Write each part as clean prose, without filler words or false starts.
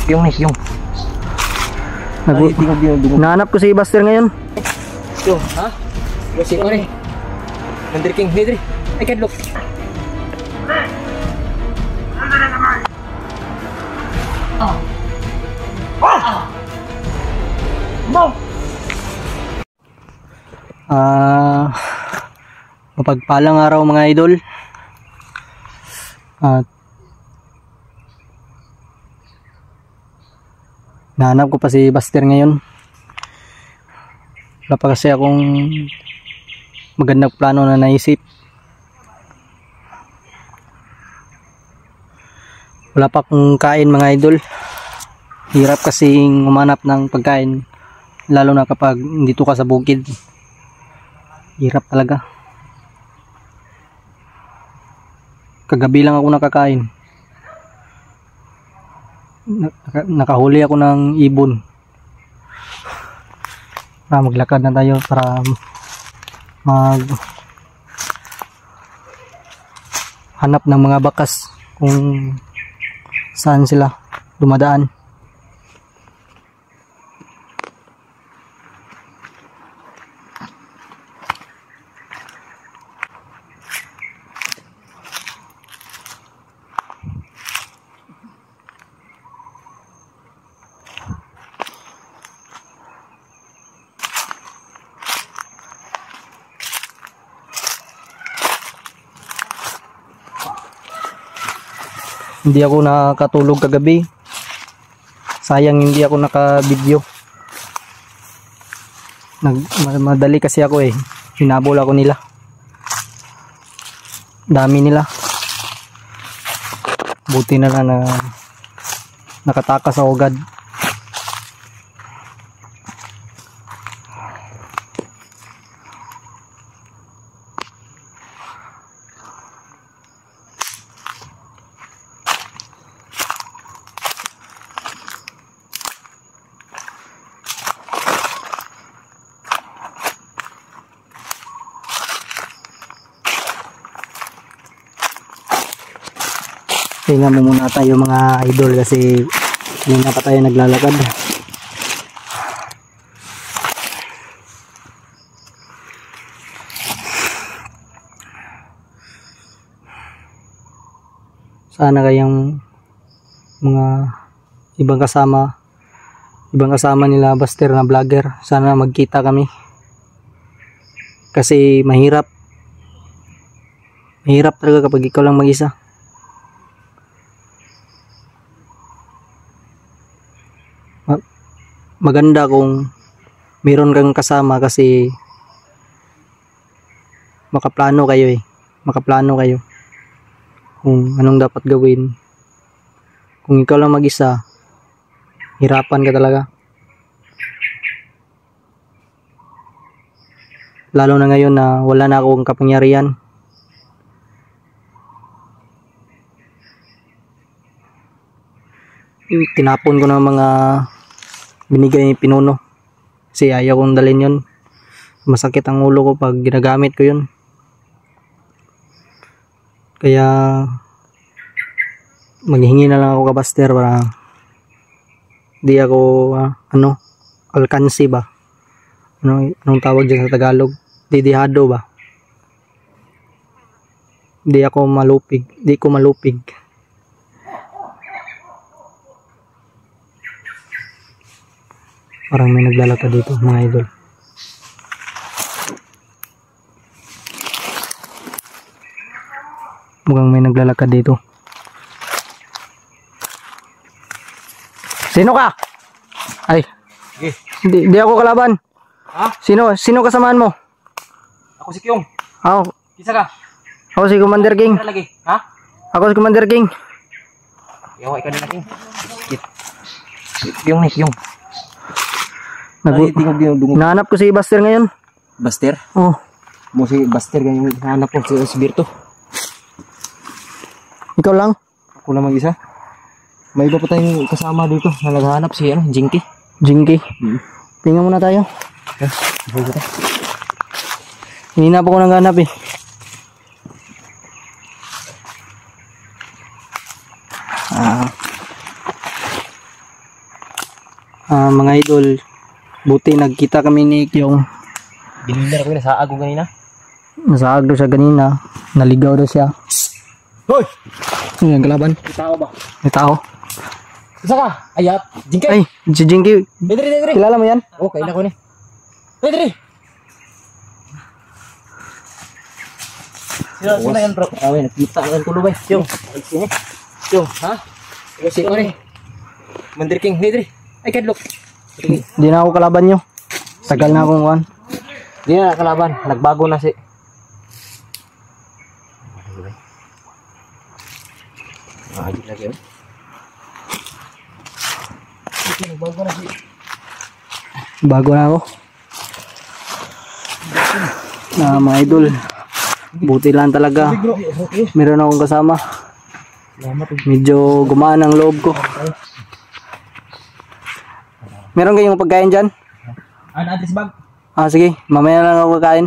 Yung. Nahanap ko si Buster ngayon. Yung, ha? Si Ore. Mandir King, Hedri. Ay, kadlok. Mapagpalang araw mga idol. At nahanap ko pa si Buster ngayon. Wala pa kasi akong magandang plano na naisip. Wala pa akong kain mga idol. Hirap kasing umanap ng pagkain, lalo na kapag dito ka sa bukid. Hirap talaga. Kagabi lang ako nakakain. Nakahuli ako ng ibon. Maglakad na tayo para hanap ng mga bakas kung saan sila dumadaan. Hindi ako nakatulog kagabi. Sayang hindi ako naka-video. Madali kasi ako eh. Hinabol ako nila. Dami nila. Buti na nakatakas ako agad. Tingnan mo muna tayo mga idol kasi hindi na pa tayo naglalakad. Sana kayang mga ibang kasama nila Buster na vlogger, sana magkita kami. Kasi mahirap talaga kapag ikaw lang mag-isa. Maganda kung meron kang kasama kasi makaplano kayo kung anong dapat gawin. Kung ikaw lang mag-isa, hirapan ka talaga. Lalo na ngayon na wala na akong kapangyarihan. Tinapon ko na mga binigay ni Pinuno kasi ayaw kong dalhin yun. Masakit ang ulo ko pag ginagamit ko yun. Kaya maghihingi na lang ako kay Buster para di ako alkansi ba, anong tawag dyan sa Tagalog, didihado ba, di ko malupig. Parang may naglalakad dito mga idol. Mukhang may naglalakad dito. Sino ka? Ay. Okay. Di ako kalaban. Ha? Sino kasamaan mo? Ako si Kyong. Ako. Kisa ka? Ako si Commander King. Lagi. Ha? Ako si Commander King. Yawa ka din natin. Kyong. Nahanap ko si Buster ngayon. Buster? Oh. Mo si Buster ganyan hanap ko si Birto. Ikaw lang? Ako lang mag-isa. May iba pa tayong kasama dito na naghahanap si Jinky. Tingnan muna tayo. Hindi na po ko naghanap eh. Mga idol, buti nagkita kami ni Kyong. Binila ko sa ako ganina. Nasaag daw siya kanina. Naligaw daw siya. Hoy! Ano yung kalaban? Tao ba? May tao. Isa ka? Ayat. Jingkay. Ay, si Jinky. Dre. Kilala mo yan? Okay na ko ni. Dre. Sino yan bro? Awin, nakita lang tulo ba? Yung. Yung, ha? Si ko ni. Mandir King, Dre. Ay kadlok. Di na ako kalaban nyo. Tagal na akong kuhan. Di na kalaban, nagbago na si. Agit lagi yun. Nagbago na si. Bago na ako. Mga idol. Buti lang talaga. Meron akong kasama. Medyo gumaan ang loob ko. Meron kayong pagkain dyan? Address bag. Sige. Mamaya lang ako kakain.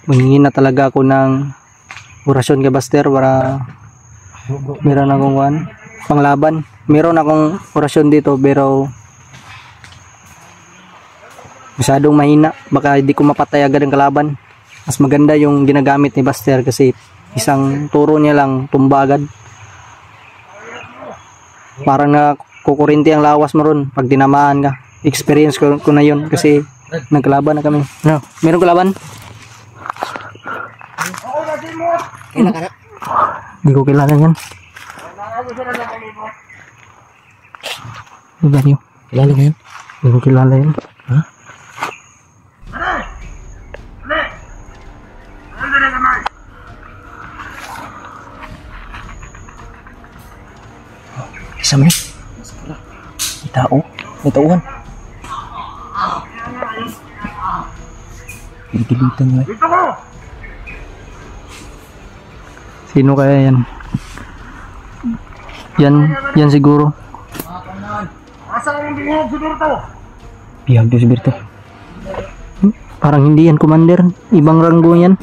Mangingin na talaga ako ng orasyon kay Buster para meron akong panglaban. Meron akong orasyon dito pero masyadong mahina. Baka hindi ko mapatay agad ang kalaban. Mas maganda yung ginagamit ni Buster kasi isang turo niya lang tumba agad. Parang nakukurinti ang lawas mo ron pag tinamaan ka. Experience ko na yun kasi nagkalaban na kami. Ano? Meron kalaban? Kailan ka na? Hindi ko kilala yan. Diba niyo? Kilala mo yan? Hindi ko kilala yan. Ha? Isa mo yun? May tao? May tauhan? Pilitan mo eh. Sino kaya yan? Yan siguro. Biyag Diyos Berto. Parang hindi yan, Commander. Ibang ranggo yan.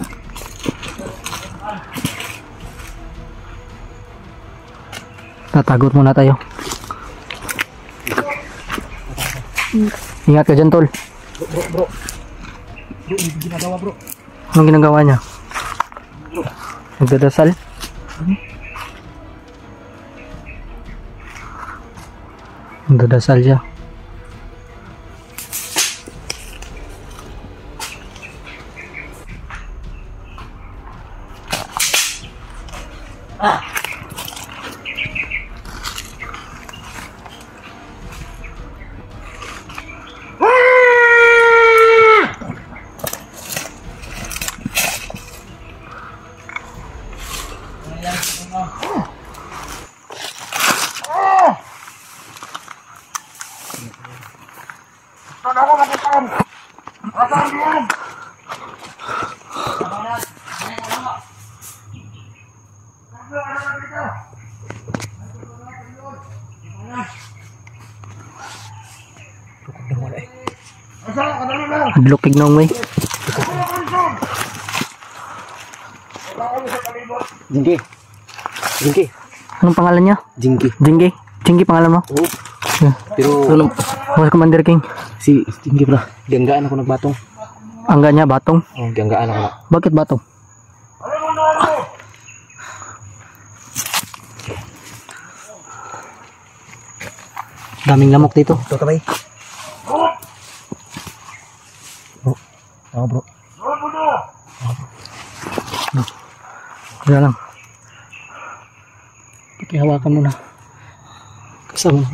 Tatagot muna tayo. Ingat ka dyan, tol. Bro. Ginagawa bro. Anong ginagawa niya? Nagdadasal? Nagdadasal siya. Adlokig na umay. Jingki. Anong pangalan niya? Jingki. Jingki pangalan mo? Oo. Yeah. Pero Oh, Commander King. si Jingki pala. Ganggaan ako nagbatong. Angga niya batong. Oh, ganggaan ako na. Bakit batong? Daming lamok dito. Ito ka ba? Bro. Bro. Kaya lang. Pakihawakan mo na. Kasama mo.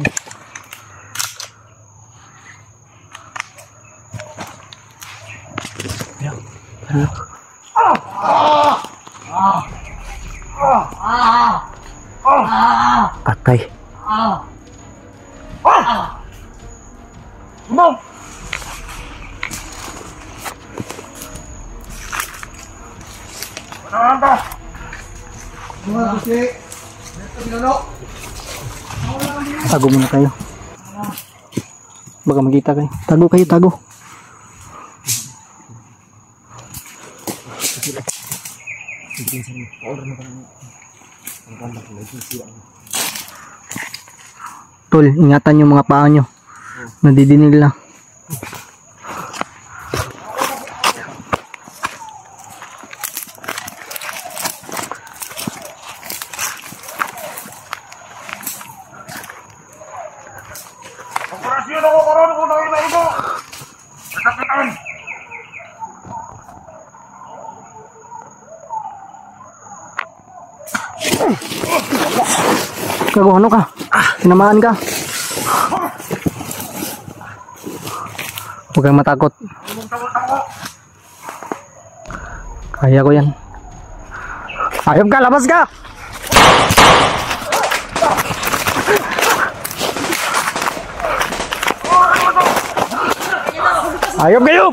Patay. Tago muna tayo. Baka makita kayo. Tago kayo, tago. Tol, ingatan yung mga paa nyo. Nadidinig lang. Operasyon ako karon kung nakita ko. Natapitan. Gago, ano ka? Tinamaan ka. Huwag kang matakot. Kaya ko yan. Ayop ka, labas ka! Ayop kayo!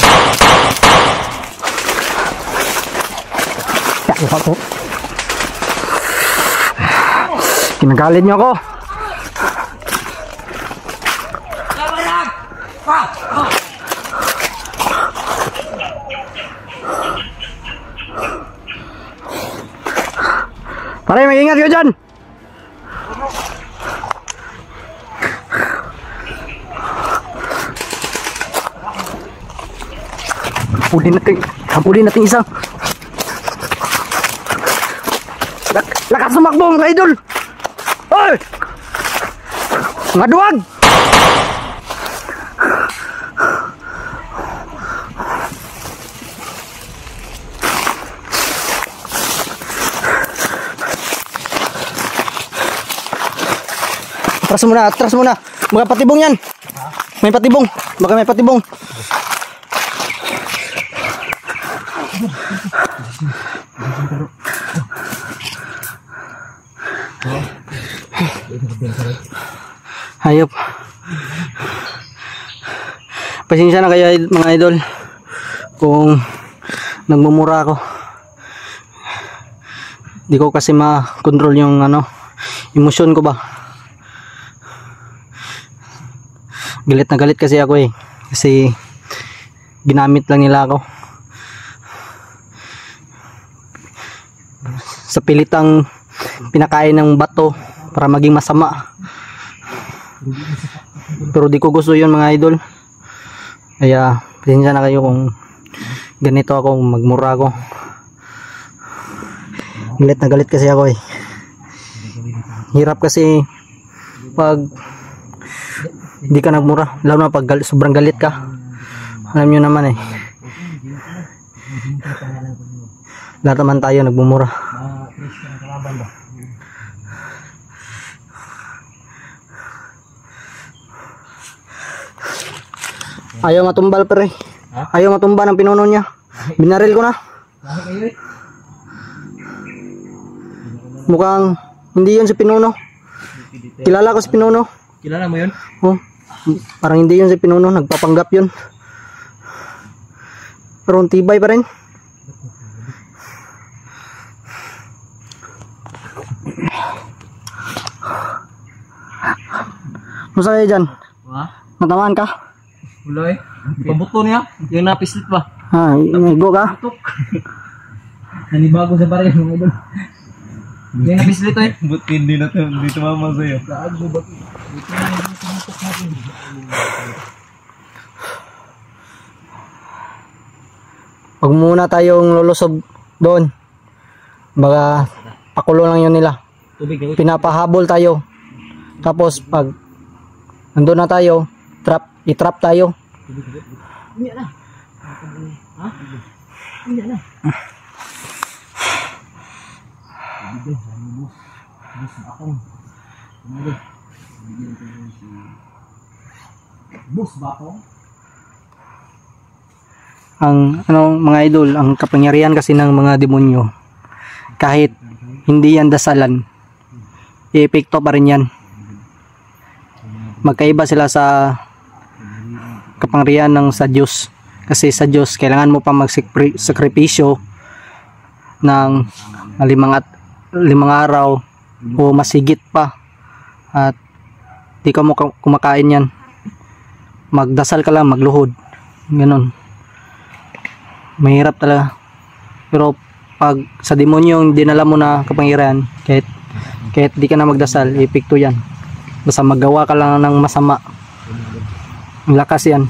Ayop ako. Kinagalit niyo ako. Pare, mag-ingat kayo dyan. Hapulin natin isa. Lakas sumakbo mga idol. Oy! Mga duwag! Atras muna. Baka patibong yan. May patibong. Baka may patibong. Hayop. Pasensya na kayo mga idol kung nagmumura ako. Di ko kasi ma-control yung emosyon ko ba. Galit na galit kasi ako eh. Kasi ginamit lang nila ako. Sa pilitang pinakain ng bato para maging masama. Pero di ko gusto yun mga idol. Kaya pasensya na kayo kung ganito ako, magmura ako. Galit na galit kasi ako eh. Hirap kasi pag hindi ka nagmura, lalo na pag sobrang galit ka. Alam nyo naman eh, lahat naman tayo nagmumura. Ayaw matumbal pre. Ayaw matumba ng pinuno niya. Binaril ko na. Mukhang hindi yun si pinuno. Kilala ko si pinuno. Kilala mo yun? Oh, parang hindi yun si pinuno. Nagpapanggap yun. Pero ang tibay pa rin. Musta kayo dyan? Ha? Natamaan ka? Wala eh. Pabuto niya. Yung napislit pa. Ha, igo ka? Nanibago sa baril mga idol. Yung napislit eh. Buti hindi na dito mama sa'yo. Pag muna tayong lulusob doon, baka pakulo lang yun nila. Tubig. Pinapahabol tayo. Tapos pag nandun na tayo, i-trap tayo. Hindi na. Ha? Hindi na. Bus bakong? Ang mga idol, ang kapangyarihan kasi ng mga demonyo, kahit hindi yan dasalan, i-epekto pa rin yan. Magkaiba sila sa kapangyarihan ng sa Diyos. Kasi sa Diyos kailangan mo pa magsakripisyo ng 5 araw o masigit pa, at di ka mo kumakain yan. Magdasal ka lang, magluhod, ganun. Mahirap talaga. Pero pag sa demonyo yung dinala mo na kapangyarihan, kahit di ka na magdasal, epekto yan. Basta magawa ka lang ng masama, ang lakas yan.